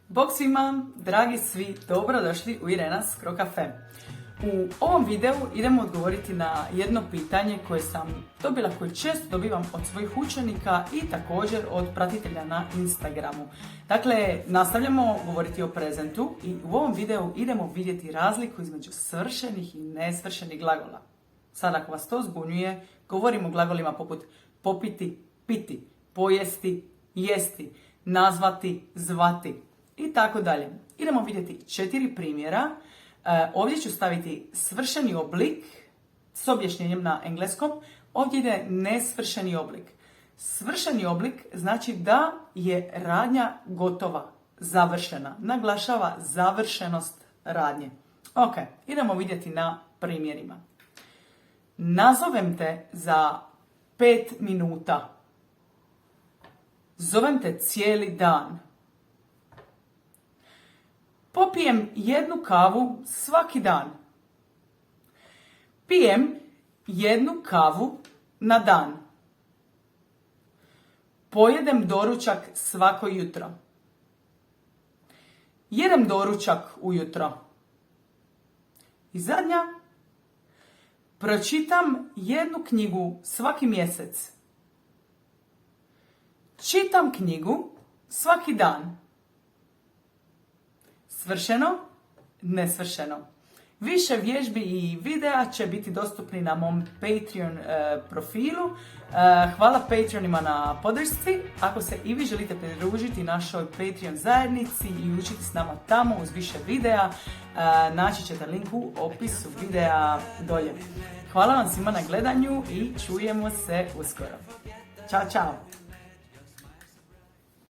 Bog svima, dragi svi, dobrodošli u Irena's Cro Cafe. U ovom videu idemo odgovoriti na jedno pitanje koje sam dobila, koje često dobivam od svojih učenika i također od pratitelja na Instagramu. Dakle, nastavljamo govoriti o prezentu i u ovom videu idemo vidjeti razliku između svršenih i nesvršenih glagola. Sad ako vas to zbunjuje, govorimo o glagolima poput popiti, piti, pojesti, jesti, nazvati, zvati i tako dalje. Idemo vidjeti 4 primjera. Ovdje ću staviti svršeni oblik s objašnjenjem na engleskom. Ovdje ide nesvršeni oblik. Svršeni oblik znači da je radnja gotova, završena. Naglašava završenost radnje. Ok, idemo vidjeti na primjerima. Nazovem te za 5 minuta. Zovem te cijeli dan. Popijem jednu kavu svaki dan. Pijem jednu kavu na dan. Pojedem doručak svako jutro. Jedem doručak ujutro. I zadnja. Pročitam jednu knjigu svaki mjesec. Čitam knjigu svaki dan. Svršeno, nesvršeno. Više vježbi i videa će biti dostupni na mom Patreon profilu. Hvala Patreonima na podršci. Ako se i vi želite pridružiti našoj Patreon zajednici i učiti s nama tamo uz više videa, naći ćete link u opisu videa dolje. Hvala vam svima na gledanju i čujemo se uskoro. Ćao, čao!